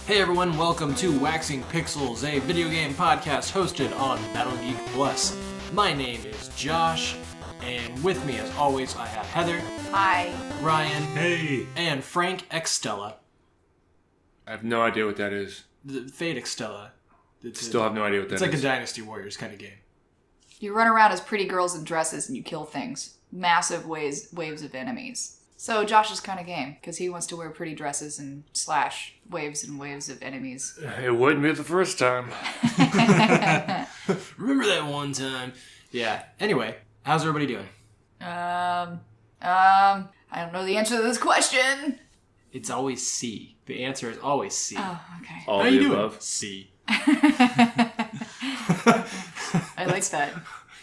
Hey everyone, welcome to Waxing Pixels, a video game podcast hosted on Battle Geek Plus. My name is Josh, and with me as always I have Heather. Hi. Ryan. Hey. And Frank Extella. I have no idea what that is. The Fate Extella. Still have no idea what that is. It's like a Dynasty Warriors kind of game. You run around as pretty girls in dresses and you kill things. Massive waves of enemies. So Josh's kind of game, because he wants to wear pretty dresses and slash waves and waves of enemies. It wouldn't be the first time. Remember that one time? Yeah. Anyway, how's everybody doing? I don't know the answer to this question. It's always C. The answer is always C. Oh, okay. All How the you doing? above. C. I like that.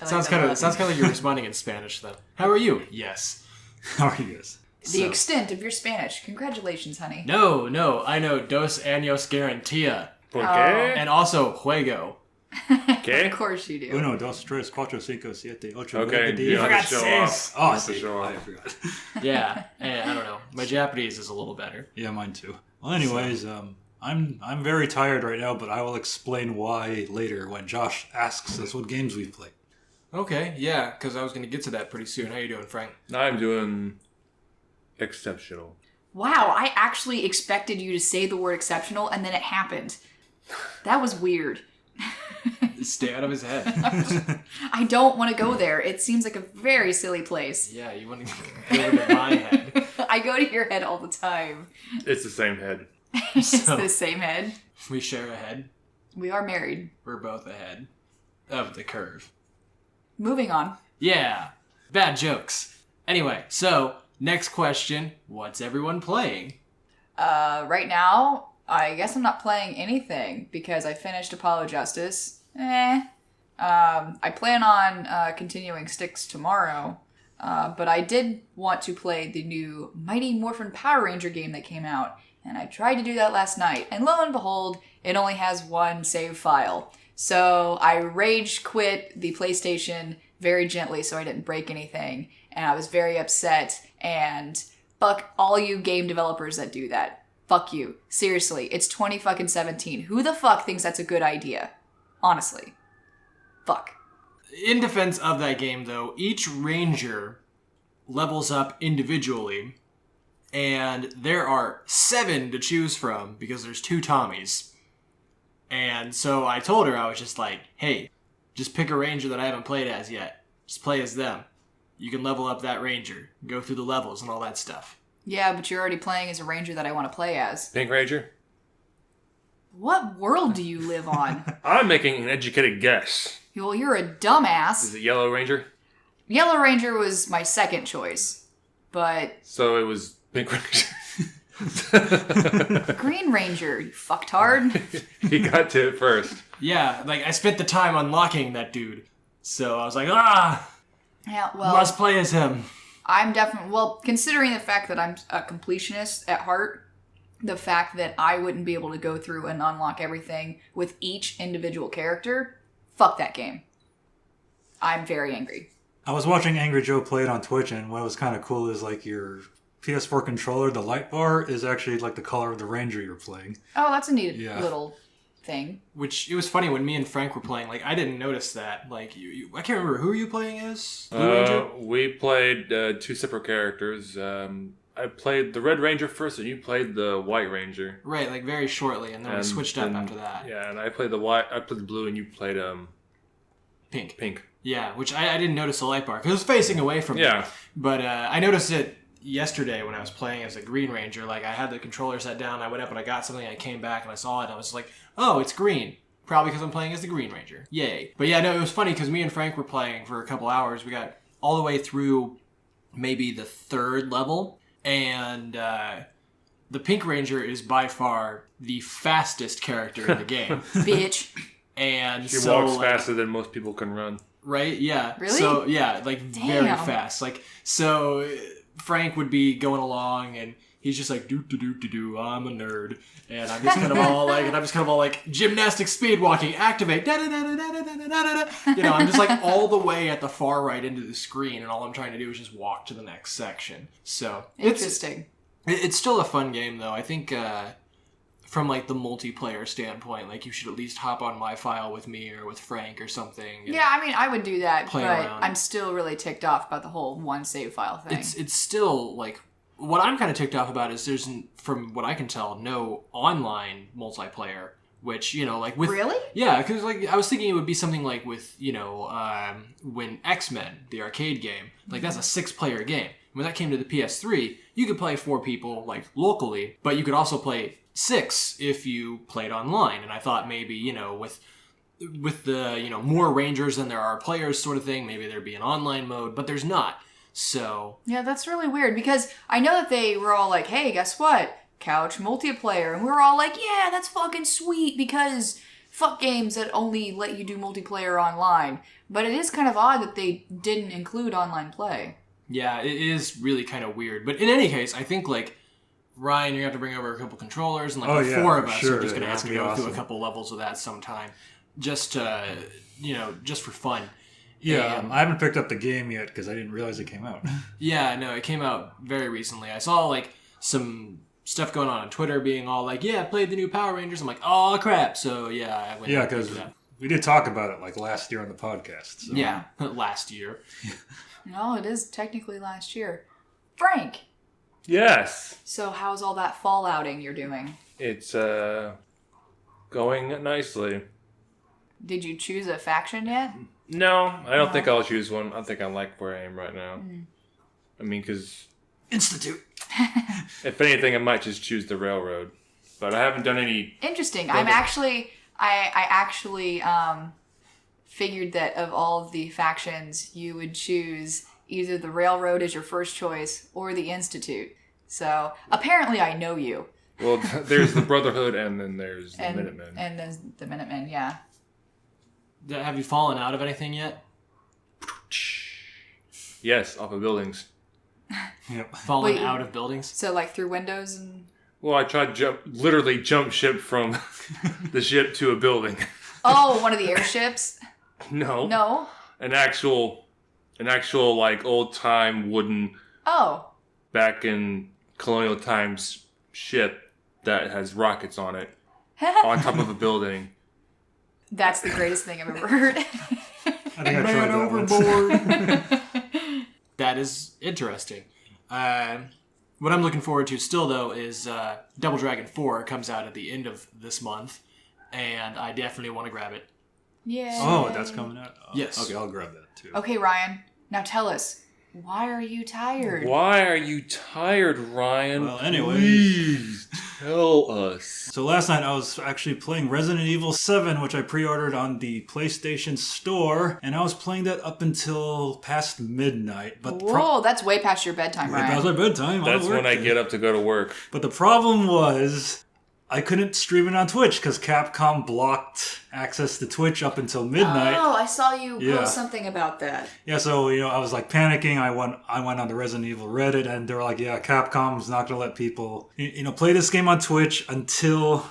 Sounds kind of like you're responding in Spanish, though. How are you? Yes. How are you guys? The extent of your Spanish. Congratulations, honey. No, I know dos años garantía. ¿Por qué? And also juego. ¿Qué? Of course you do. 1, 2, 3, 4, 5, 6, 7, 8, Okay, 9, you 10. have to show off. Oh, You have to see. show I off. forgot. Yeah, and I don't know. My Japanese is a little better. Yeah, mine too. Well, anyways, I'm very tired right now, but I will explain why later when Josh asks us what games we've played. Okay, yeah, because I was going to get to that pretty soon. How you doing, Frank? I'm doing exceptional. Wow, I actually expected you to say the word exceptional and then it happened. That was weird. Stay out of his head. I don't want to go there. It seems like a very silly place. Yeah, you want to go into my head. I go to your head all the time. It's the same head. It's So- the same head. We share a head. We are married. We're both ahead of the curve. Moving on. Yeah, bad jokes. Anyway, so next question. What's everyone playing? Right now, I guess I'm not playing anything because I finished Apollo Justice. I plan on continuing Styx tomorrow, but I did want to play the new Mighty Morphin Power Ranger game that came out, and I tried to do that last night, and lo and behold, it only has one save file. So I rage quit the PlayStation very gently so I didn't break anything, and I was very upset, and fuck all you game developers that do that. Fuck you. Seriously, it's 2017. Who the fuck thinks that's a good idea? Honestly. Fuck. In defense of that game, though, each ranger levels up individually, and there are 7 to choose from because there's 2 Tommies. And so I told her, I was just like, hey, just pick a ranger that I haven't played as yet. Just play as them. You can level up that ranger, go through the levels and all that stuff. Yeah, but you're already playing as a ranger that I want to play as. Pink Ranger? What world do you live on? I'm making an educated guess. Well, you're a dumbass. Is it Yellow Ranger? Yellow Ranger was my second choice, but So it was Pink Ranger. Green Ranger, you fucktard. He got to it first. Yeah, like I spent the time unlocking that dude. So I was like, Yeah, well, must play as him. I'm definitely, well, considering the fact that I'm a completionist at heart, the fact that I wouldn't be able to go through and unlock everything with each individual character, fuck that game. I'm very angry. I was watching Angry Joe play it on Twitch, and what was kind of cool is like your PS4 controller, the light bar is actually like the color of the ranger you're playing. Oh, that's a neat Yeah. little thing. Which, it was funny when me and Frank were playing, like, I didn't notice that. Like, you I can't remember, who were you playing as? Blue Ranger? We played 2 separate characters. I played the Red Ranger first, and you played the White Ranger. Right, like very shortly, and then we switched up then- after that. Yeah, and I played the white. I played the blue, and you played Pink. pink. Yeah, which I didn't notice the light bar, because it was facing away from me. Yeah. But I noticed it yesterday when I was playing as a Green Ranger. Like, I had the controller set down, I went up and I got something, I came back and I saw it, and I was like, oh, it's green. Probably because I'm playing as the Green Ranger. Yay. But yeah, no, it was funny, because me and Frank were playing for a couple hours. We got all the way through maybe the 3rd level, and the Pink Ranger is by far the fastest character in the game. Bitch. And She so, walks like, faster than most people can run. right? Yeah. Really? So, yeah, like, very Damn. fast. Like, so Frank would be going along, and he's just like, do, I'm a nerd. And I'm just kind of all like, gymnastic speed walking, activate, da-da-da-da-da-da-da-da-da. You know, I'm just like all the way at the far right into the screen, and all I'm trying to do is just walk to the next section. So, Interesting. it's still a fun game, though. I think from like the multiplayer standpoint. Like you should at least hop on my file with me or with Frank or something. Yeah, I mean, I would do that, play but around. I'm still really ticked off about the whole one save file thing. It's still like what I'm kind of ticked off about is there's, from what I can tell, no online multiplayer. Which, you know, like with... Really? Yeah, because like I was thinking it would be something like with, you know, when X-Men, the arcade game, like that's a 6-player game. When that came to the PS3, you could play 4 people, like, locally, but you could also play 6 if you played online. And I thought maybe, you know, with the, you know, more Rangers than there are players sort of thing, maybe there'd be an online mode, but there's not. So... Yeah, that's really weird, because I know that they were all like, hey, guess what? Couch multiplayer, and we were all like, yeah, that's fucking sweet, because fuck games that only let you do multiplayer online. But it is kind of odd that they didn't include online play. Yeah, it is really kind of weird. But in any case, I think, like, Ryan, you're going to have to bring over a couple controllers, and, like, the 4 of us are just going to have to go through a couple levels of that sometime. Just, you know, just for fun. Yeah, I haven't picked up the game yet, because I didn't realize it came out. Yeah, no, it came out very recently. I saw, like, some stuff going on Twitter being all like, yeah, I played the new Power Rangers. I'm like, oh, crap. So, yeah, I went. Yeah, because we did talk about it, like, last year on the podcast. So. Yeah, last year. No, it is technically last year. Frank! Yes. So how's all that fallouting you're doing? It's going nicely. Did you choose a faction yet? No, I don't think I'll choose one. I think I like where I am right now. I mean, because... Institute. If anything, I might just choose the railroad. But I haven't done any... Interesting. I actually figured that of all of the factions, you would choose either the railroad as your first choice or the Institute. So apparently I know you. Well, there's the Brotherhood and then there's the Minutemen. And then the Minutemen, yeah. Have you fallen out of anything yet? Yes, off of buildings. Yep. Fallen out of buildings? So like through windows and... Well, I tried to literally jump ship from the ship to a building. Oh, one of the airships? No. No? An actual like old time wooden back in colonial times ship that has rockets on it on top of a building. That's the greatest thing I've ever heard. I think I tried that overboard. That is interesting. What I'm looking forward to still, though, is Double Dragon 4 comes out at the end of this month, and I definitely want to grab it. Yeah. Oh, that's coming out? Oh, yes. Okay, I'll grab that, too. Okay, Ryan. Now tell us, why are you tired? Why are you tired, Ryan? Well, anyways. Please tell us. So last night I was actually playing Resident Evil 7, which I pre-ordered on the PlayStation Store, and I was playing that up until past midnight. But Whoa, that's way past your bedtime, Ryan. that was my bedtime. That's when I get up to go to work. But the problem was I couldn't stream it on Twitch because Capcom blocked access to Twitch up until midnight. Oh, I saw you post something about that. Yeah, so, I was like panicking. I went on the Resident Evil Reddit, and they were like, yeah, Capcom's not going to let people, play this game on Twitch until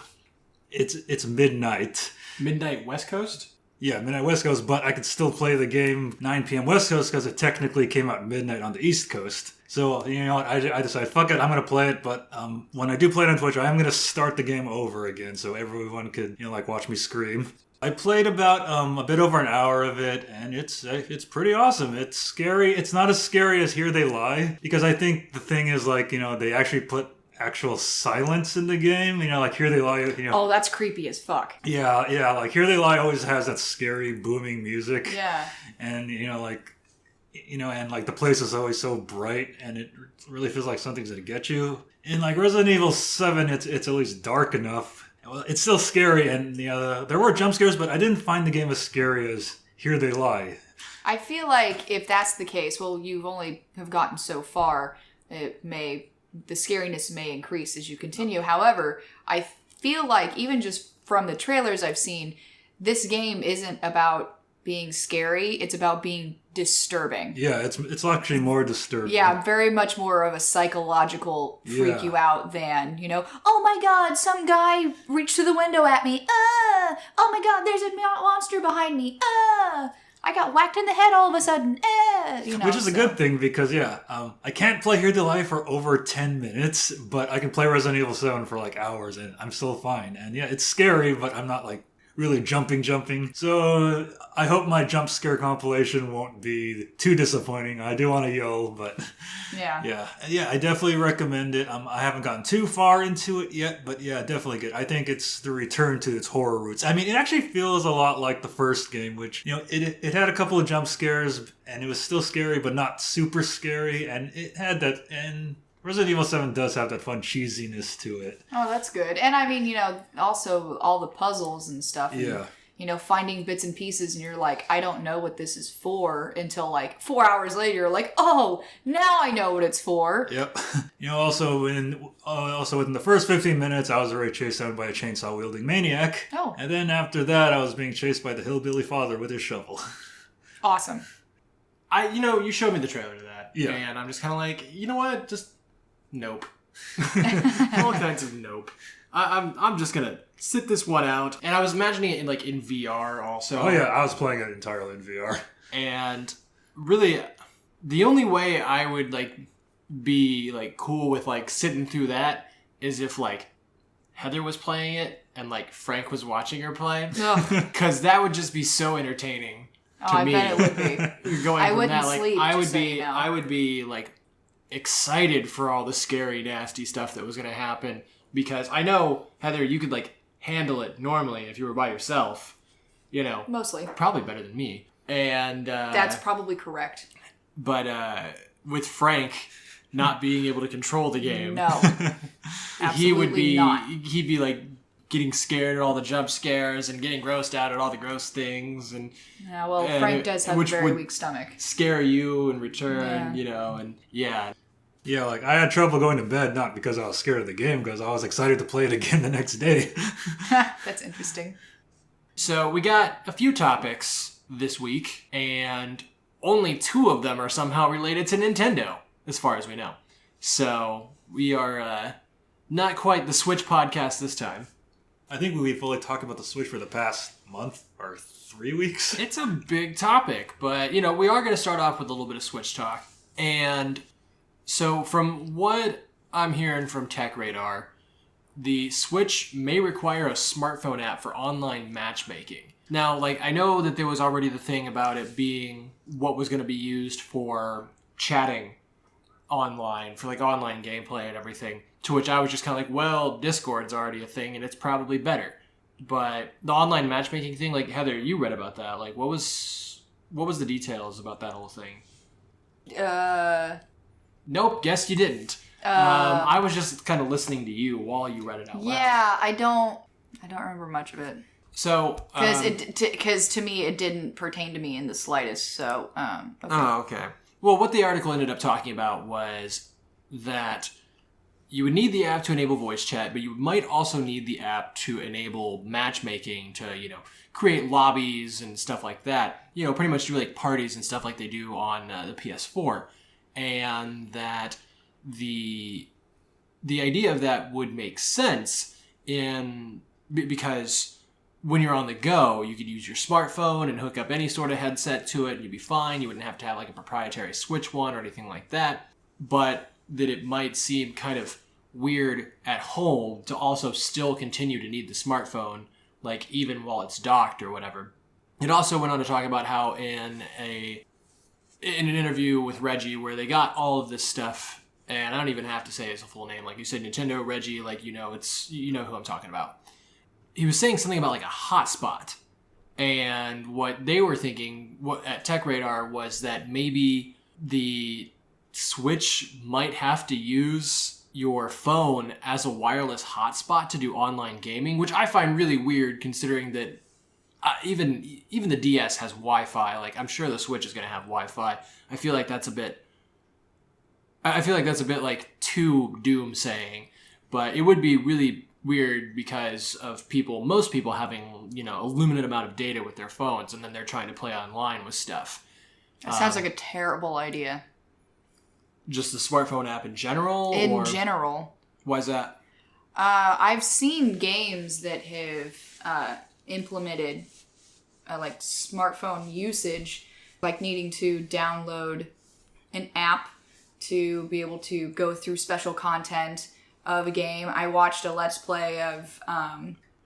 it's midnight. Midnight West Coast? Yeah, midnight West Coast, but I could still play the game 9 p.m. West Coast because it technically came out midnight on the East Coast. So, I decided, fuck it, I'm going to play it, but when I do play it on Twitch, I am going to start the game over again so everyone could, watch me scream. I played about a bit over an hour of it, and it's pretty awesome. It's scary. It's not as scary as Here They Lie, because I think the thing is, they actually put actual silence in the game. Like Here They Lie, Oh, that's creepy as fuck. Yeah, like Here They Lie always has that scary, booming music. Yeah. And, and like the place is always so bright, and it really feels like something's gonna get you. In like Resident Evil 7, it's at least dark enough. Well, it's still scary, and there were jump scares, but I didn't find the game as scary as Here They Lie. I feel like if that's the case, well, you've only have gotten so far. The scariness may increase as you continue. However, I feel like even just from the trailers I've seen, this game isn't about being scary. It's about being disturbing. Yeah, it's actually more disturbing. Yeah, very much more of a psychological freak you out than, oh my god, some guy reached through the window at me. Oh my god, there's a monster behind me. I got whacked in the head all of a sudden. Which is a good thing because, I can't play Here to Life for over 10 minutes, but I can play Resident Evil 7 for like hours and I'm still fine. And yeah, it's scary, but I'm not like really jumping. So I hope my jump scare compilation won't be too disappointing. I do want to yell, but yeah, I definitely recommend it. I haven't gotten too far into it yet, but yeah, definitely good. I think it's the return to its horror roots. I mean, it actually feels a lot like the first game, which, it had a couple of jump scares and it was still scary, but not super scary. And it had that, and Resident Evil 7 does have that fun cheesiness to it. Oh, that's good. And I mean, also all the puzzles and stuff. And, finding bits and pieces and you're like, I don't know what this is for until like 4 hours later, you're like, oh, now I know what it's for. Yep. Also within the first 15 minutes, I was already chased down by a chainsaw wielding maniac. Oh. And then after that, I was being chased by the hillbilly father with his shovel. Awesome. You showed me the trailer to that. Yeah. And I'm just kind of like, you know what? Just nope. All kinds of nope. I'm just gonna sit this one out. And I was imagining it in VR also. Oh yeah, I was playing it entirely in VR. And really, the only way I would be cool with sitting through that is if Heather was playing it and Frank was watching her play. Because that would just be so entertaining to me. I bet it would be. I wouldn't sleep. I would be excited for all the scary, nasty stuff that was going to happen because I know, Heather, you could handle it normally if you were by yourself, Mostly. Probably better than me. And that's probably correct. But with Frank not being able to control the game, no, absolutely not. He'd be getting scared at all the jump scares and getting grossed out at all the gross things, and Frank does have a very weak stomach. Scare you in return, and yeah. Yeah, I had trouble going to bed, not because I was scared of the game, because I was excited to play it again the next day. That's interesting. So we got a few topics this week, and only 2 of them are somehow related to Nintendo, as far as we know. So we are not quite the Switch podcast this time. I think we've fully talked about the Switch for the past month or 3 weeks. It's a big topic, but, we are going to start off with a little bit of Switch talk. And so from what I'm hearing from Tech Radar, the Switch may require a smartphone app for online matchmaking. Now, I know that there was already the thing about it being what was going to be used for chatting online, for online gameplay and everything, to which I was just kind of well, Discord's already a thing and it's probably better. But the online matchmaking thing, Heather, you read about that. What was the details about that whole thing? Nope, guess you didn't. I was just kind of listening to you while you read it out loud. Yeah, I don't remember much of it. So, because to me it didn't pertain to me in the slightest. So, okay. Oh, okay. Well, what the article ended up talking about was that you would need the app to enable voice chat, but you might also need the app to enable matchmaking to, create lobbies and stuff like that. Pretty much do parties and stuff like they do on the PS4. And that the idea of that would make sense because when you're on the go, you could use your smartphone and hook up any sort of headset to it and you'd be fine. You wouldn't have to have a proprietary Switch one or anything like that. But that it might seem kind of weird at home to also still continue to need the smartphone, even while it's docked or whatever. It also went on to talk about how in an interview with Reggie where they got all of this stuff, and I don't even have to say his full name, like you said, Nintendo, Reggie, it's, who I'm talking about. He was saying something about a hotspot, and what they were thinking at Tech Radar was that maybe the Switch might have to use your phone as a wireless hotspot to do online gaming, which I find really weird considering that even the DS has Wi-Fi. I'm sure the Switch is going to have Wi-Fi. I feel like that's a bit too doomsaying, but it would be really weird because of most people having, a limited amount of data with their phones, and then they're trying to play online with stuff. That sounds like a terrible idea. Just the smartphone app in general? In general. Why is that? I've seen games that have implemented like smartphone usage, like needing to download an app to be able to go through special content of a game. I watched a Let's Play of,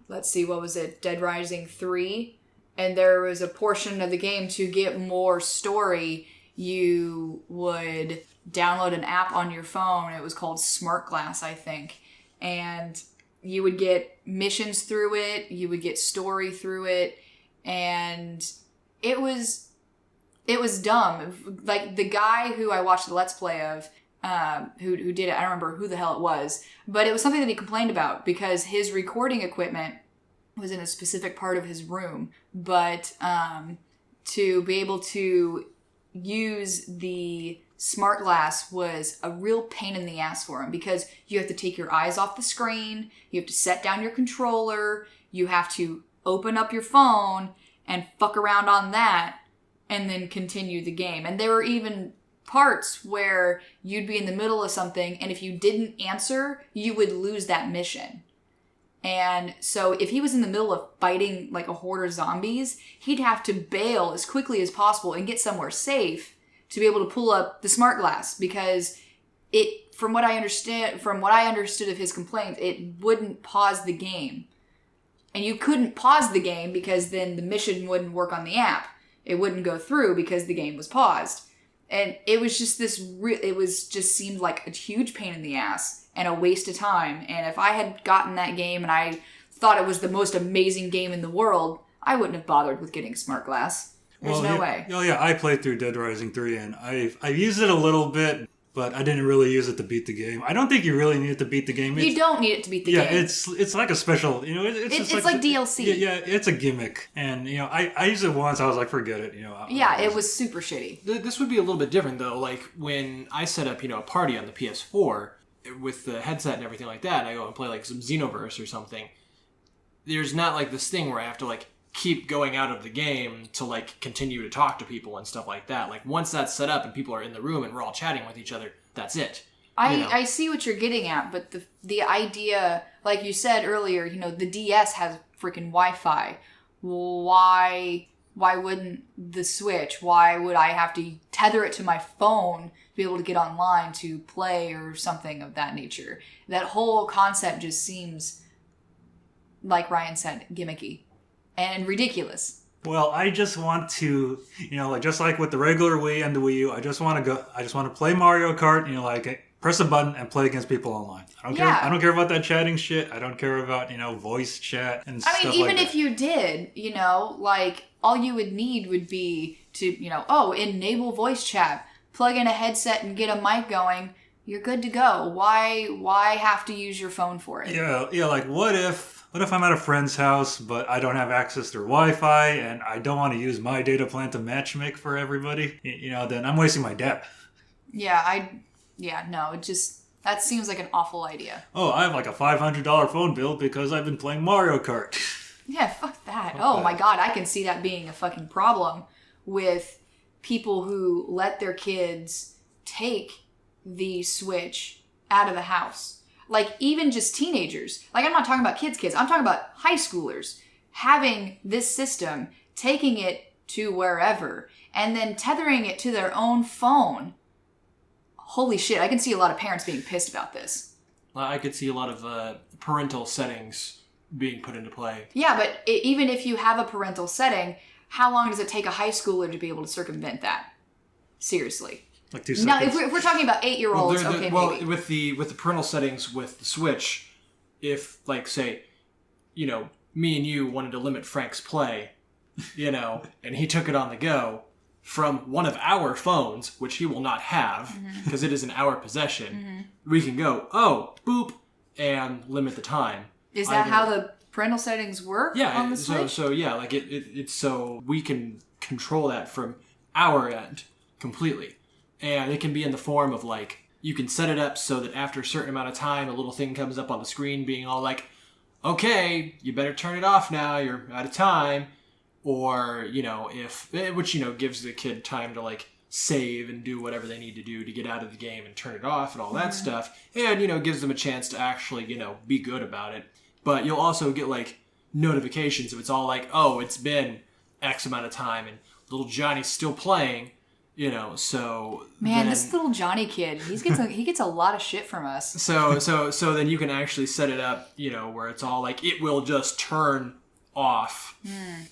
what was it? Dead Rising 3. And there was a portion of the game to get more story. You would download an app on your phone. It was called Smart Glass, I think. And you would get missions through it. You would get story through it. And it was dumb. Like, the guy who I watched the Let's Play of, who did it, I don't remember who the hell it was, but it was something that he complained about because his recording equipment was in a specific part of his room. But to be able to use the smart glass was a real pain in the ass for him because you have to take your eyes off the screen, you have to set down your controller, you have to open up your phone and fuck around on that and then continue the game. And there were even parts where you'd be in the middle of something and if you didn't answer, you would lose that mission. And so if he was in the middle of fighting like a horde of zombies, he'd have to bail as quickly as possible and get somewhere safe to be able to pull up the smart glass because from what I understood of his complaint, it wouldn't pause the game. And you couldn't pause the game because then the mission wouldn't work on the app. It wouldn't go through because the game was paused. And it was just seemed like a huge pain in the ass and a waste of time. And if I had gotten that game and I thought it was the most amazing game in the world, I wouldn't have bothered with getting smart glass. There's no way. Oh yeah, I played through Dead Rising 3 and I've used it a little bit, but I didn't really use it to beat the game. I don't think you really need it to beat the game. You don't need it to beat the game. Yeah, it's like a special, it's like DLC. Yeah, it's a gimmick. And, I used it once, I was like, forget it, Yeah, it was super shitty. This would be a little bit different, though. Like, when I set up, a party on the PS4 with the headset and everything like that, and I go and play, like, some Xenoverse or something, there's not, like, this thing where I have to, like, keep going out of the game to like continue to talk to people and stuff like that. Like once that's set up and people are in the room and we're all chatting with each other, that's it. I see what you're getting at, but the idea, like you said earlier, the DS has freaking Wi-Fi. Why wouldn't the Switch? Why would I have to tether it to my phone to be able to get online to play or something of that nature? That whole concept just seems, like Ryan said, gimmicky. And ridiculous. Well, I just want to, just like with the regular Wii and the Wii U, I just want to play Mario Kart, press a button and play against people online. I don't care about that chatting shit. I don't care about, voice chat and stuff like that. I mean, even if you did, all you would need would be to, enable voice chat, plug in a headset and get a mic going. You're good to go. Why have to use your phone for it? Yeah, like what if I'm at a friend's house, but I don't have access to their Wi-Fi, and I don't want to use my data plan to matchmake for everybody? Then I'm wasting my data. That seems like an awful idea. Oh, I have like a $500 phone bill because I've been playing Mario Kart. Yeah, fuck that. My God, I can see that being a fucking problem with people who let their kids take the Switch out of the house. Like, even just teenagers. Like, I'm not talking about kids. I'm talking about high schoolers having this system, taking it to wherever, and then tethering it to their own phone. Holy shit, I can see a lot of parents being pissed about this. I could see a lot of parental settings being put into play. Yeah, but even if you have a parental setting, how long does it take a high schooler to be able to circumvent that? Seriously. Like 2 seconds. Now, if we're talking about 8-year-olds, maybe. With the parental settings with the Switch, if like say, me and you wanted to limit Frank's play, and he took it on the go from one of our phones, which he will not have because it is in our possession, we can go, boop, and limit the time. Is that how the parental settings work on the Switch? So like it's so we can control that from our end completely. And it can be in the form of, like, you can set it up so that after a certain amount of time, a little thing comes up on the screen being all like, okay, you better turn it off now, you're out of time. Or, which gives the kid time to, like, save and do whatever they need to do to get out of the game and turn it off and all that stuff. And, gives them a chance to actually, be good about it. But you'll also get, like, notifications if it's all like, oh, it's been X amount of time, and little Johnny's still playing, you know, so... Man, this little Johnny kid, he gets a lot of shit from us. So then you can actually set it up, you know, where it's all like, it will just turn off.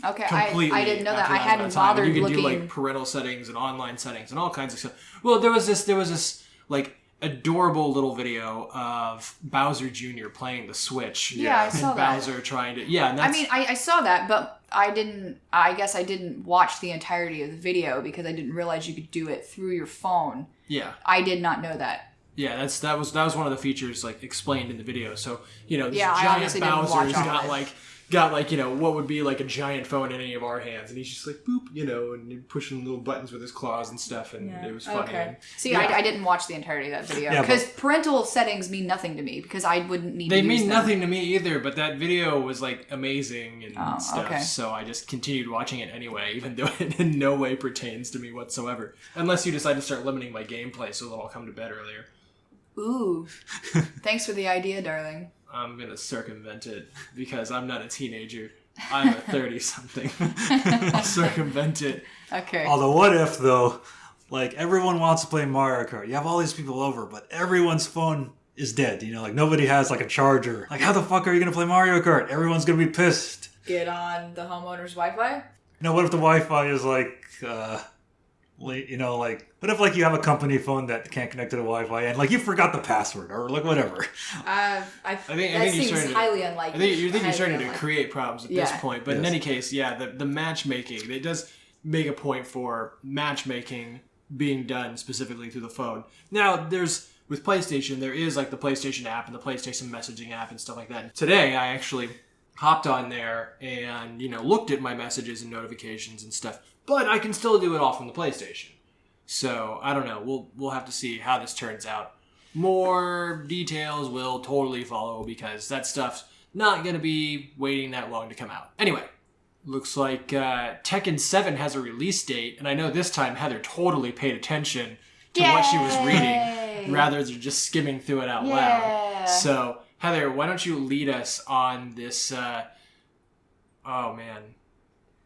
Okay, completely I didn't know that. I amount hadn't of time. bothered And you can looking. do like parental settings and online settings and all kinds of stuff. Well, there was this like adorable little video of Bowser Jr. playing the Switch. Yeah, I saw and that. Bowser trying to... Yeah, and that's... I mean, I saw that, but I guess I didn't watch the entirety of the video because I didn't realize you could do it through your phone. Yeah. I did not know that. Yeah, that was one of the features like explained in the video. So, you know, this I giant obviously didn't watch Bowser's all got of it. got you know, what would be like a giant phone in any of our hands, and he's just like boop, you know, and pushing little buttons with his claws and stuff, and it was funny. Okay. And, See, yeah. I didn't watch the entirety of that video Yeah, because parental settings mean nothing to me because I wouldn't need to use them. They mean nothing to me either, but that video was like amazing and stuff. okay. So I just continued watching it anyway, even though it in no way pertains to me whatsoever. Unless you decide to start limiting my gameplay so that I'll come to bed earlier. Ooh. Thanks for the idea, darling. I'm gonna circumvent it because I'm not a teenager. I'm a 30-something. I'll circumvent it. Okay. Although, what if, though, like, everyone wants to play Mario Kart. You have all these people over, but everyone's phone is dead. You know, like, nobody has, like, a charger. Like, how the fuck are you going to play Mario Kart? Everyone's going to be pissed. Get on the homeowner's Wi-Fi? You know, what if the Wi-Fi is, like, you know, like, what if, like, you have a company phone that can't connect to the Wi-Fi and, like, you forgot the password or, like, whatever? I think that you're seems starting to- highly unlikely. I think you're Highly starting to unlikely. create problems at this Yeah. point. But in Yes. any case, yeah, the matchmaking, it does make a point for matchmaking being done specifically through the phone. Now, with PlayStation, there is like the PlayStation app and the PlayStation messaging app and stuff like that. Today, I actually hopped on there and, you know, looked at my messages and notifications and stuff. But I can still do it all from the PlayStation. So, I don't know. We'll have to see how this turns out. More details will totally follow because that stuff's not going to be waiting that long to come out. Anyway, looks like Tekken 7 has a release date, and I know this time Heather totally paid attention to what she was reading rather than just skimming through it out loud. So, Heather, why don't you lead us on this,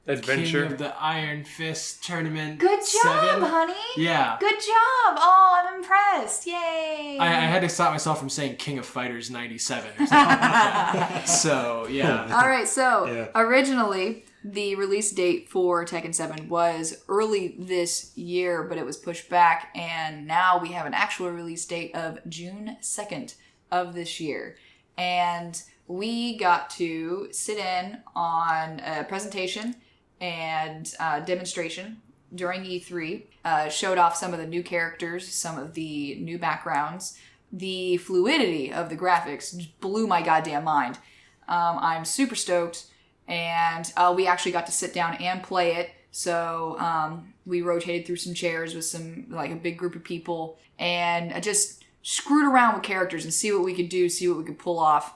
Adventure. King of the Iron Fist tournament. Good job, 7? honey. Yeah. Good job. Oh, I'm impressed. Yay. I had to stop myself from saying King of Fighters 97 or something like that. So, yeah. All right, so Yeah. originally the release date for Tekken 7 was early this year, but it was pushed back, and now we have an actual release date of June 2nd of this year. And we got to sit in on a presentation and demonstration during E3, showed off some of the new characters, some of the new backgrounds. The fluidity of the graphics just blew my goddamn mind. I'm super stoked, and we actually got to sit down and play it. So we rotated through some chairs with a big group of people, and just screwed around with characters and see what we could do, see what we could pull off.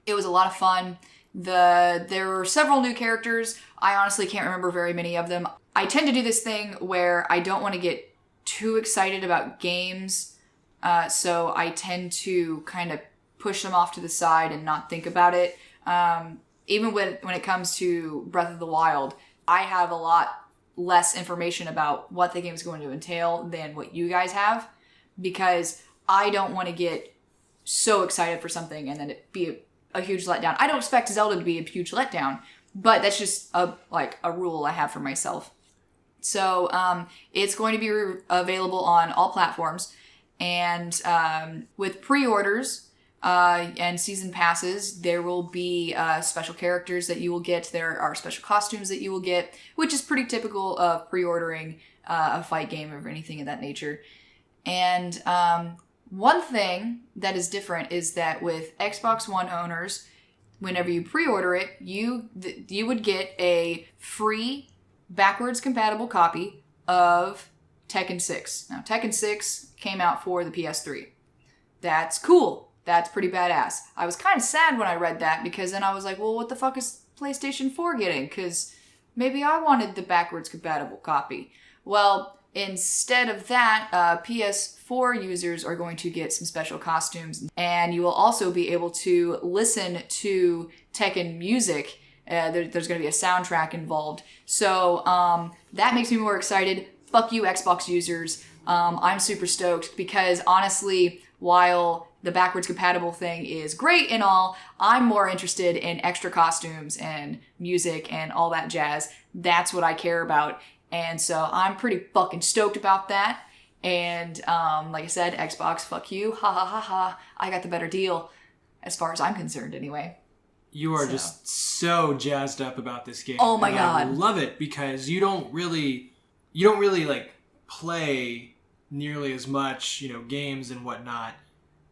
It was a lot of fun. There were several new characters. I honestly can't remember very many of them. I tend to do this thing where I don't want to get too excited about games, so I tend to kind of push them off to the side and not think about it. Even when it comes to Breath of the Wild, I have a lot less information about what the game is going to entail than what you guys have, because I don't want to get so excited for something and then it be a huge letdown. I don't expect Zelda to be a huge letdown, but that's just a rule I have for myself. So it's going to be available on all platforms, and with pre-orders and season passes, there will be special characters that you will get. There are special costumes that you will get, which is pretty typical of pre-ordering a fight game or anything of that nature. And one thing that is different is that with Xbox One owners, whenever you pre-order it, you would get a free backwards compatible copy of Tekken 6. Now, Tekken 6 came out for the PS3. That's cool. That's pretty badass. I was kind of sad when I read that, because then I was like, well, what the fuck is PlayStation 4 getting? Because maybe I wanted the backwards compatible copy. Well, instead of that, PS4 users are going to get some special costumes, and you will also be able to listen to Tekken music There's going to be a soundtrack involved. So that makes me more excited. Fuck you, Xbox users. I'm super stoked because honestly, while the backwards compatible thing is great and all, I'm more interested in extra costumes and music and all that jazz. That's what I care about. And so I'm pretty fucking stoked about that. And like I said, Xbox, fuck you. Ha ha ha ha. I got the better deal as far as I'm concerned anyway. You are just so jazzed up about this game. Oh my God. I love it because you don't really like play nearly as much, games and whatnot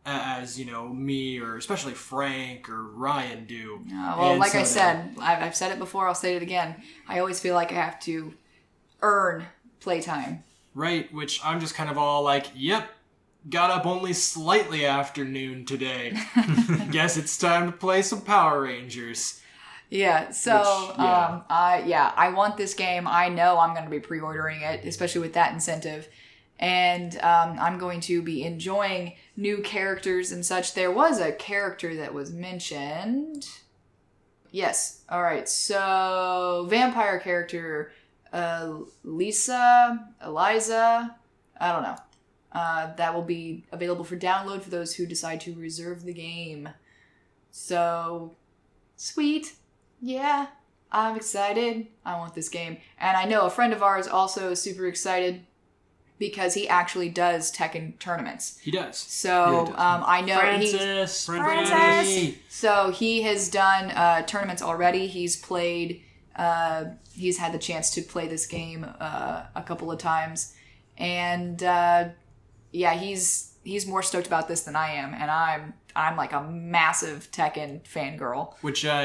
as, me or especially Frank or Ryan do. Well, like I said, I've said it before, I'll say it again. I always feel like I have to earn playtime. Right, which I'm just kind of all like, yep, got up only slightly after noon today. Guess it's time to play some Power Rangers. Yeah, so I want this game. I know I'm going to be pre-ordering it, especially with that incentive. And I'm going to be enjoying new characters and such. There was a character that was mentioned. Yes. All right. So vampire character, Eliza, I don't know. That will be available for download for those who decide to reserve the game. So sweet. Yeah, I'm excited. I want this game. And I know a friend of ours also is super excited because he actually does Tekken tournaments. He does. So I know Francis. So he has done tournaments already. He's played. He's had the chance to play this game a couple of times, and he's more stoked about this than I am, and I'm like a massive Tekken fangirl.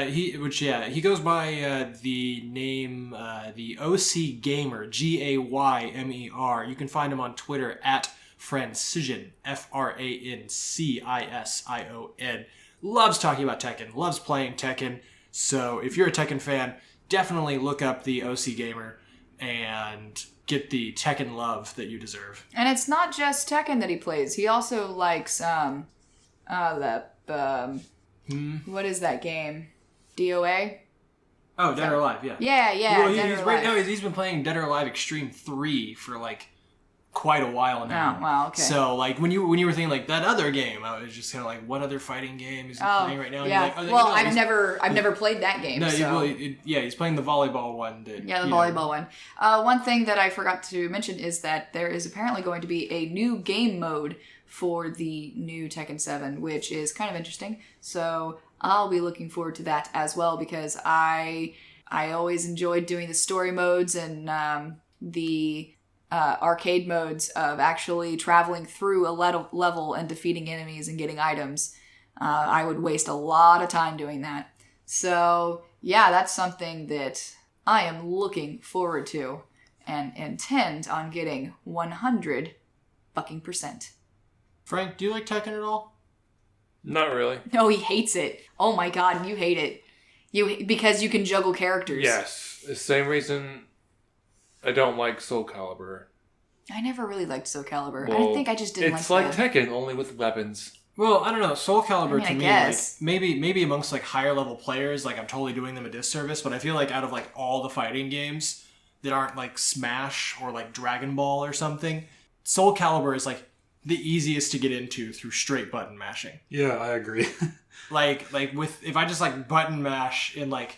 He goes by the name the OC Gamer, Gaymer. You can find him on Twitter at Francision, Francision. Loves talking about Tekken, loves playing Tekken. So if you're a Tekken fan, definitely look up the OC Gamer and get the Tekken love that you deserve. And it's not just Tekken that he plays. He also likes what is that game? DOA? Oh, Dead or Alive, yeah. Yeah. Well, he's been playing Dead or Alive Extreme 3 for like quite a while now. Oh, wow, okay. So like when you were thinking like that other game, I was just kind of like, what other fighting game is he playing right now? And Yeah. you're like, well, I've never played that game. No, so. he's playing the volleyball one. The volleyball one. One thing that I forgot to mention is that there is apparently going to be a new game mode for the new Tekken 7, which is kind of interesting. So I'll be looking forward to that as well because I always enjoyed doing the story modes and the arcade modes of actually traveling through a level and defeating enemies and getting items. I would waste a lot of time doing that. So yeah, that's something that I am looking forward to and intend on getting 100 fucking %. Frank, do you like Tekken at all? Not really. No, he hates it. Oh my god, you hate it. Because you can juggle characters. Yes. The same reason I don't like Soul Calibur. I never really liked Soul Calibur. I think I just didn't like it. It's like Tekken, only with weapons. Well, I don't know. Soul Calibur to me, guess. like maybe amongst like higher level players, like I'm totally doing them a disservice, but I feel like out of like all the fighting games that aren't like Smash or like Dragon Ball or something, Soul Calibur is like the easiest to get into through straight button mashing. Yeah, I agree. like if I just like button mash in like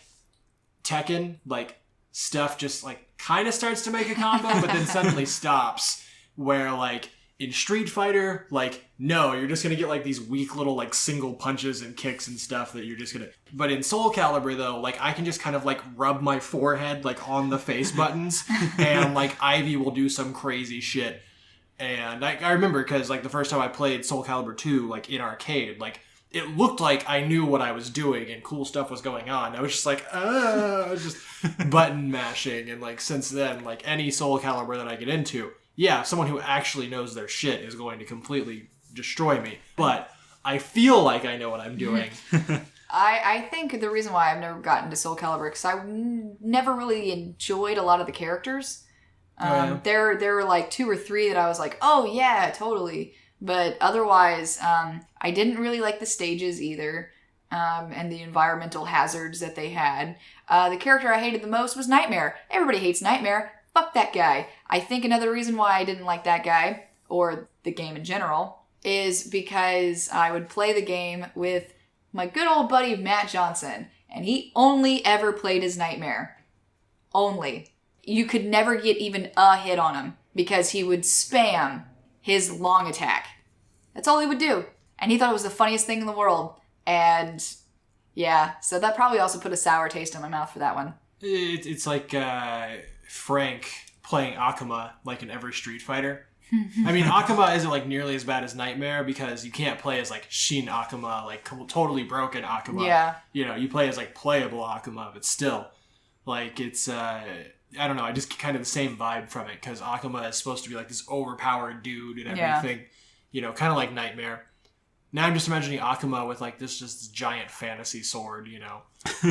Tekken, like stuff just like kind of starts to make a combo, but then suddenly stops. Where like in Street Fighter, like no, you're just gonna get like these weak little like single punches and kicks and stuff that you're just gonna. But in Soul Calibur though, like I can just kind of like rub my forehead like on the face buttons, and like Ivy will do some crazy shit. And I remember because like the first time I played Soul Calibur 2 like in arcade, like it looked like I knew what I was doing and cool stuff was going on. I was just like, just button mashing. And like since then, like any Soul Calibur that I get into, yeah, someone who actually knows their shit is going to completely destroy me. But I feel like I know what I'm doing. I think the reason why I've never gotten to Soul Calibur because I never really enjoyed a lot of the characters. There were like 2 or 3 that I was like, oh yeah, totally. But otherwise, I didn't really like the stages either. and the environmental hazards that they had. The character I hated the most was Nightmare. Everybody hates Nightmare. Fuck that guy. I think another reason why I didn't like that guy, or the game in general, is because I would play the game with my good old buddy Matt Johnson, and he only ever played as Nightmare. Only. You could never get even a hit on him, because he would spam his long attack. That's all he would do. And he thought it was the funniest thing in the world. And yeah, so that probably also put a sour taste in my mouth for that one. It's like Frank playing Akuma like in every Street Fighter. I mean, Akuma isn't like nearly as bad as Nightmare because you can't play as like Shin Akuma, like totally broken Akuma. Yeah. You know, you play as like playable Akuma, but still, like it's I don't know. I just get kind of the same vibe from it because Akuma is supposed to be like this overpowered dude and everything. Yeah. You know, kind of like Nightmare. Now I'm just imagining Akuma with like this giant fantasy sword, you know.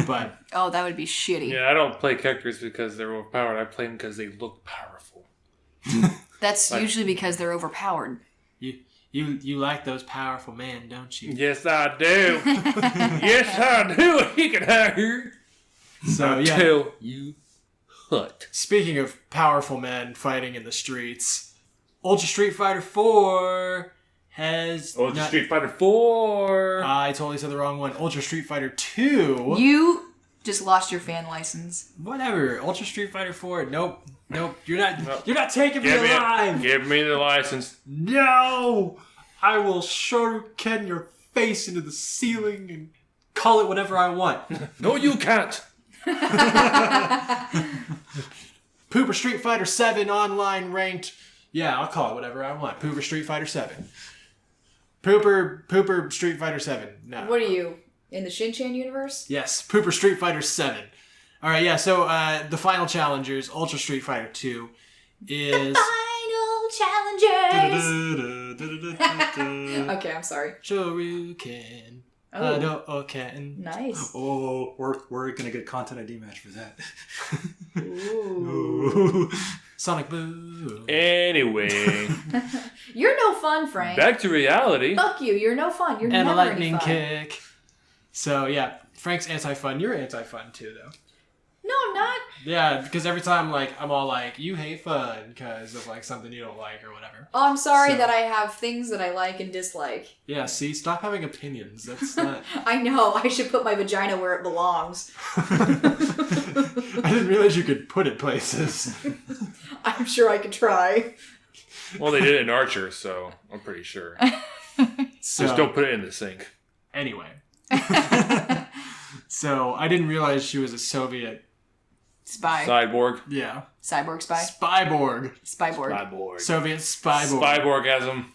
But oh, that would be shitty. Yeah, I don't play characters because they're overpowered. I play them because they look powerful. That's usually because they're overpowered. You like those powerful men, don't you? Yes, I do. Yes, I do. You can hurt. So yeah. Until you hut. Speaking of powerful men fighting in the streets, Ultra Street Fighter 4 has... Ultra Street Fighter 4! I totally said the wrong one. Ultra Street Fighter 2. You just lost your fan license. Whatever. Ultra Street Fighter 4. Nope. You're not taking me alive. Give me the license. No! I will shuriken your face into the ceiling and call it whatever I want. No, you can't. Pooper Street Fighter 7 online ranked. Yeah, I'll call it whatever I want. Pooper Street Fighter 7. Pooper Street Fighter 7. No. What are you, in the Shin-Chan universe? Yes, Pooper Street Fighter 7. All right, yeah, so the final challengers, Ultra Street Fighter 2, is... The final challengers! Okay, I'm sorry. Shoryuken. Hadouken. Nice. Oh, we're gonna get content ID match for that. Ooh. Sonic Boom. Anyway. You're no fun, Frank. Back to reality. Fuck you, you're no fun. You're and never a lightning any fun. kick. So, yeah, Frank's anti-fun. You're anti-fun, too, though. No, I'm not. Yeah, because every time, like, I'm all like, you hate fun because of, like, something you don't like or whatever. Oh, I'm sorry that I have things that I like and dislike. Yeah, see? Stop having opinions. That's not... I know. I should put my vagina where it belongs. I didn't realize you could put it places. I'm sure I could try. Well, they did it in Archer, so I'm pretty sure. So, just don't put it in the sink. Anyway. So, I didn't realize she was a Soviet... Spy. Cyborg. Yeah. Cyborg spy. Spyborg. Spyborg. Spyborg. Soviet Spyborg. Spyborgasm.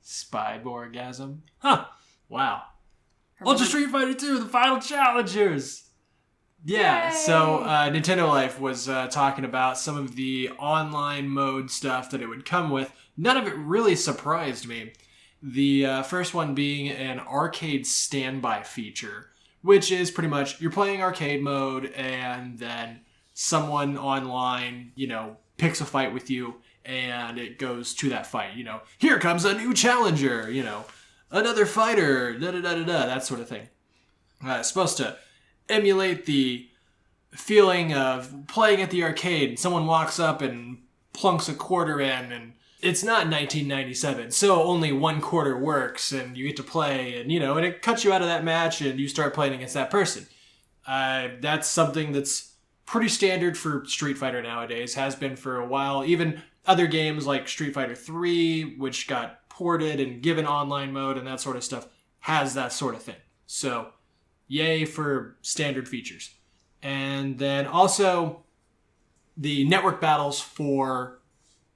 Spyborgasm. Huh. Wow. Ultra Street Fighter 2, the final challengers. Yeah, Yay! so Nintendo Life was talking about some of the online mode stuff that it would come with. None of it really surprised me. The first one being an arcade standby feature, which is pretty much you're playing arcade mode and then someone online, you know, picks a fight with you and it goes to that fight. You know, here comes a new challenger, you know, another fighter, da-da-da-da-da, that sort of thing. It's supposed to emulate the feeling of playing at the arcade. Someone walks up and plunks a quarter in, and it's not 1997, so only one quarter works, and you get to play, and you know, and it cuts you out of that match, and you start playing against that person. That's something that's pretty standard for Street Fighter nowadays, has been for a while. Even other games like Street Fighter 3, which got ported and given online mode and that sort of stuff, has that sort of thing. So, yay for standard features. And then also, the network battles for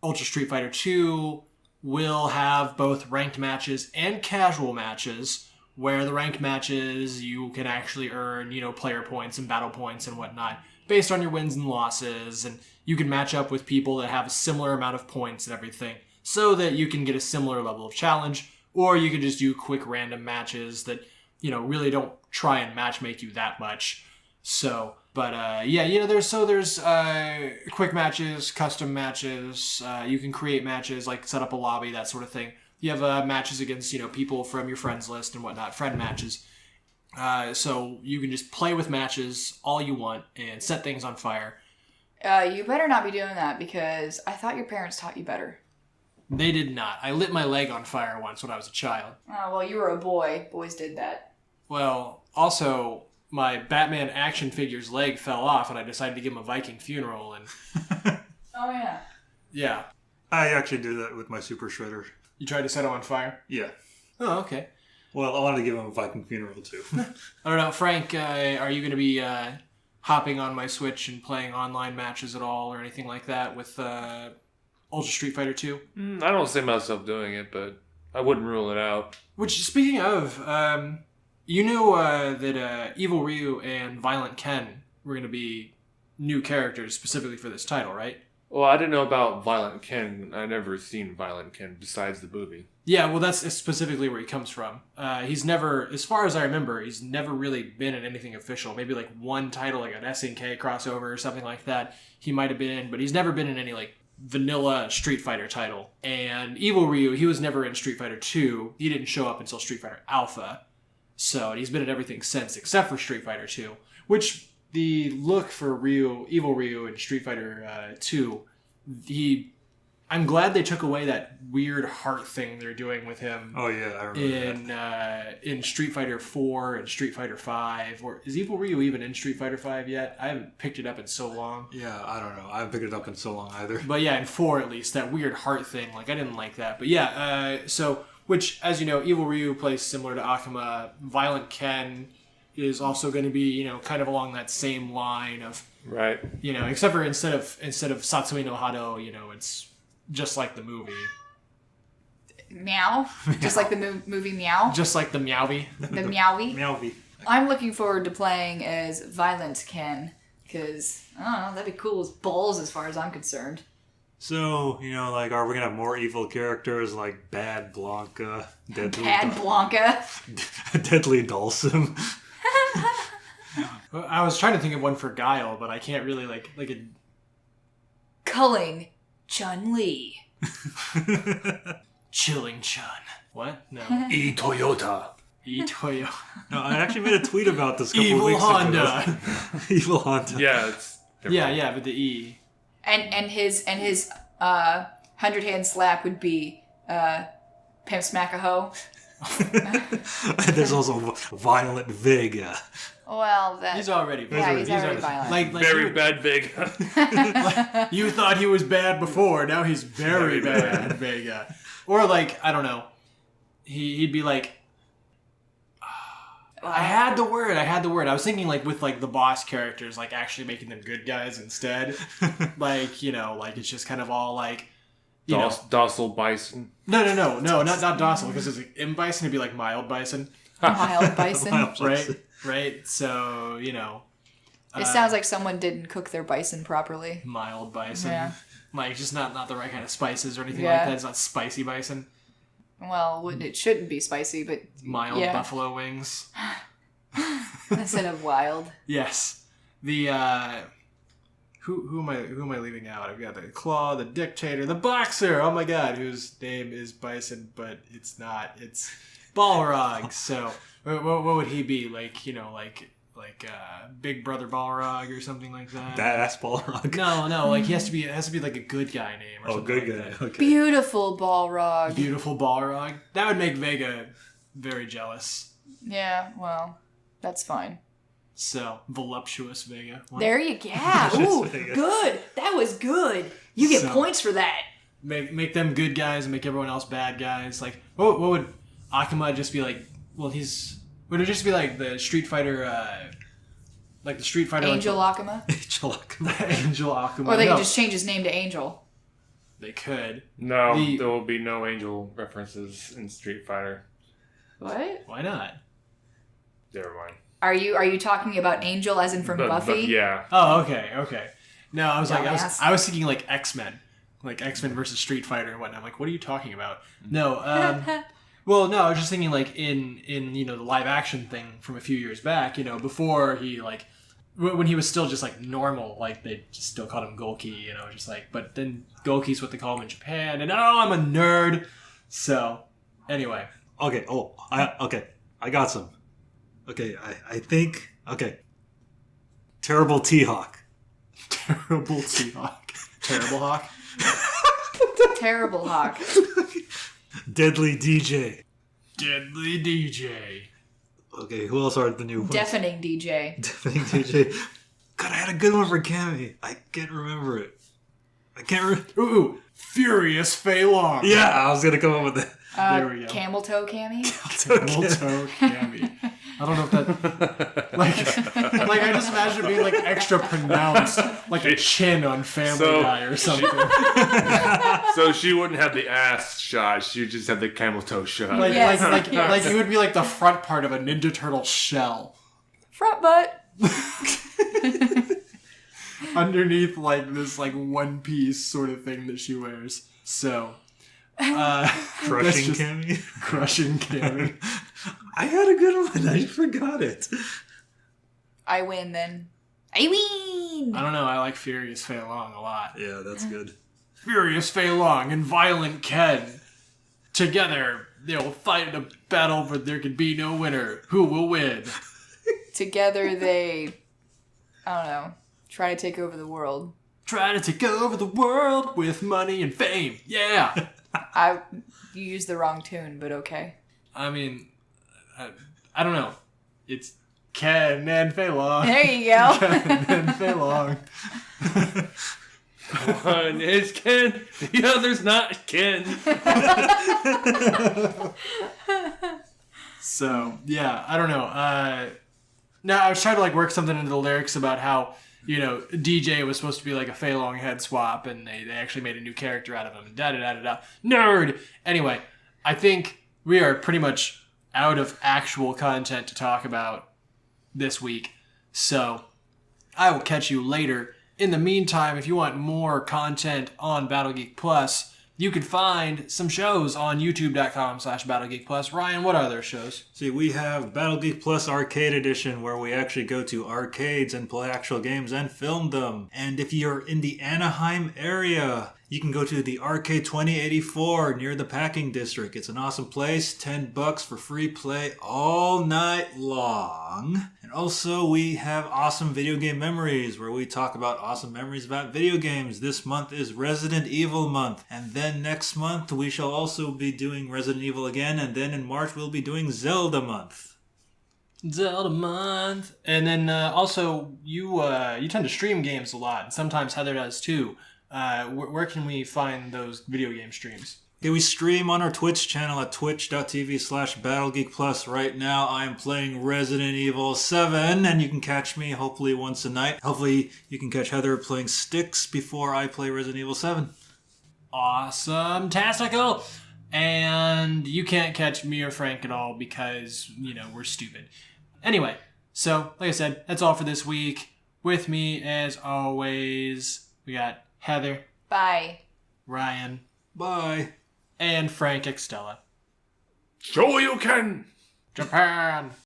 Ultra Street Fighter 2 will have both ranked matches and casual matches, where the ranked matches you can actually earn, you know, player points and battle points and whatnot based on your wins and losses, and you can match up with people that have a similar amount of points and everything so that you can get a similar level of challenge, or you can just do quick random matches that, you know, really don't try and matchmake you that much. So, but yeah, you know, there's quick matches, custom matches. You can create matches, like set up a lobby, that sort of thing. You have matches against, you know, people from your friends list and whatnot, friend matches. So you can just play with matches all you want and set things on fire. You better not be doing that because I thought your parents taught you better. They did not. I lit my leg on fire once when I was a child. Oh, well, you were a boy. Boys did that. Well, also, my Batman action figure's leg fell off and I decided to give him a Viking funeral. And Oh, yeah. yeah. I actually do that with my Super Shredder. You tried to set him on fire? Yeah. Oh, okay. Well, I wanted to give him a Viking funeral, too. I don't know. Frank, are you going to be hopping on my Switch and playing online matches at all or anything like that with Ultra Street Fighter 2? I don't see myself doing it, but I wouldn't rule it out. Which, speaking of, you knew that Evil Ryu and Violent Ken were going to be new characters specifically for this title, right? Well, I didn't know about Violent Ken. I never seen Violent Ken besides the movie. Yeah, well, that's specifically where he comes from. He's never, as far as I remember, he's never really been in anything official. Maybe like one title, like an SNK crossover or something like that. He might have been in, but he's never been in any like vanilla Street Fighter title. And Evil Ryu, he was never in Street Fighter 2. He didn't show up until Street Fighter Alpha. So he's been in everything since except for Street Fighter 2, which the look for Evil Ryu in Street Fighter 2, I'm glad they took away that weird heart thing they're doing with him. Oh yeah, I remember in Street Fighter 4 and Street Fighter 5. Or is Evil Ryu even in Street Fighter 5 yet? I haven't picked it up in so long. Yeah, I don't know. I haven't picked it up in so long either. But yeah, in 4 at least, that weird heart thing, like I didn't like that. But yeah, which, as you know, Evil Ryu plays similar to Akuma. Violent Ken is also going to be, kind of along that same line of, right? Except for instead of Satsui no Hado, it's just like the movie. Meow? Just like the movie Meow? Just like the Meowvie. The Meowvie? Meowvie. I'm looking forward to playing as Violent Ken, because, I don't know, that'd be cool as balls as far as I'm concerned. So, are we going to have more evil characters like Bad Blanca, Blanca? Deadly Dulcim? I was trying to think of one for Guile, but I can't really like a... Culling Chun-Li. Chilling Chun. What? No. E-Toyota. E-Toyota. No, I actually made a tweet about this a couple Evil weeks Honda. ago. Evil Honda. Yeah, it's different. Yeah, but the E. And his 100-hand slap would be Pimp Smack a Hoe. There's also Violent Vega. Well, he's already he's already violent. Like very bad Vega. You thought he was bad before, now he's very bad Vega. Or I don't know. He'd be like, I had the word. I was thinking with the boss characters, actually making them good guys instead. It's just kind of all Docile Bison. No, not docile, because it's M Bison, it'd be like mild Bison. Mild Bison. Right? So, It sounds like someone didn't cook their bison properly. Mild Bison. Yeah. Just not the right kind of spices or anything like that. It's not spicy bison. Well, it shouldn't be spicy, but... Mild buffalo wings. Instead of wild. Yes. The, Who am I leaving out? I've got the Claw, the Dictator, the Boxer. Oh my God, whose name is Bison, but it's not. It's Balrog. So what would he be like? Big Brother Balrog or something like that. Badass Balrog. No. He has to be like a good guy name. Or something good like guy. That. Okay. Beautiful Balrog. Beautiful Balrog. That would make Vega very jealous. Yeah, well, that's fine. So, voluptuous Vega. What? There you go. Ooh, good. That was good. You get points for that. Make them good guys and make everyone else bad guys. What would Akuma just be like? Well, would it just be like the Street Fighter, the Street Fighter... Angel Akuma? Angel Akuma. Angel Akuma. Or they could just change his name to Angel. They could. No, there will be no Angel references in Street Fighter. What? Why not? Never mind. Are you talking about Angel as in from Buffy? Yeah. Oh, okay. No, I was Dumbass. I was thinking X-Men. X-Men versus Street Fighter and whatnot. I'm like, what are you talking about? No, well, no, I was just thinking in the live action thing from a few years back, before he when he was still just normal, they just still called him Golki, but then Golki's what they call him in Japan, and I'm a nerd. So, anyway. Okay, I got some. Okay, I think... Okay. Terrible T-Hawk. Terrible T-Hawk. Terrible Hawk. Terrible Hawk. Deadly DJ. Deadly DJ. Okay, who else are the new ones? Deafening DJ. Deafening DJ. God, I had a good one for Cammy. I can't remember it. Ooh, Furious Fei Long. Yeah, I was gonna come up with that. There we go. Camel toe Cammy? Camel toe Cammy. I don't know if that... Like I just imagine it being like extra pronounced, like a chin on Family Guy or something. So she wouldn't have the ass shot. She would just have the camel toe shot. Like, Yes, like it would be like the front part of a Ninja Turtle shell. Front butt. Underneath like this like one piece sort of thing that she wears. So Crushing Cammy? Crushing Cammy. I had a good one. I forgot it. I win then. I win! I don't know, I like Furious Fei Long a lot. Yeah, that's good. Furious Fei Long and Violent Ken. Together, they'll fight in a battle where there can be no winner. Who will win? Together they, I don't know, try to take over the world. Try to take over the world with money and fame. Yeah. You used the wrong tune, but okay. I mean, I don't know. It's Ken and Fei Long. There you go. Ken and Fei Long. One is Ken, the other's not Ken. So, yeah, I don't know. Now, I was trying to like work something into the lyrics about how, you know, DJ was supposed to be like a Fei Long head swap, and they actually made a new character out of him. Da-da-da-da-da. Nerd! Anyway, I think we are pretty much out of actual content to talk about this week. So, I will catch you later. In the meantime, if you want more content on BattleGeek Plus, you can find some shows on youtube.com/BattleGeek Plus. Ryan, what are their shows? See, we have Battle Geek Plus Arcade Edition, where we actually go to arcades and play actual games and film them. And if you're in the Anaheim area, you can go to the Arcade 2084 near the Packing District. It's an awesome place. $10 for free play all night long. And also, we have awesome video game memories, where we talk about awesome memories about video games. This month is Resident Evil month. And then next month, we shall also be doing Resident Evil again. And then in March, we'll be doing Zelda month. Zelda month. And then also, you tend to stream games a lot. And sometimes Heather does too. Where can we find those video game streams? Okay, we stream on our Twitch channel at twitch.tv/BattleGeekPlus. Right now, I am playing Resident Evil 7, and you can catch me hopefully once a night. Hopefully, you can catch Heather playing Styx before I play Resident Evil 7. Awesome tastical. And you can't catch me or Frank at all because, you know, we're stupid. Anyway, so, like I said, that's all for this week. With me, as always, we got Heather. Bye. Ryan. Bye. And Frank Extella. Show you can. Japan.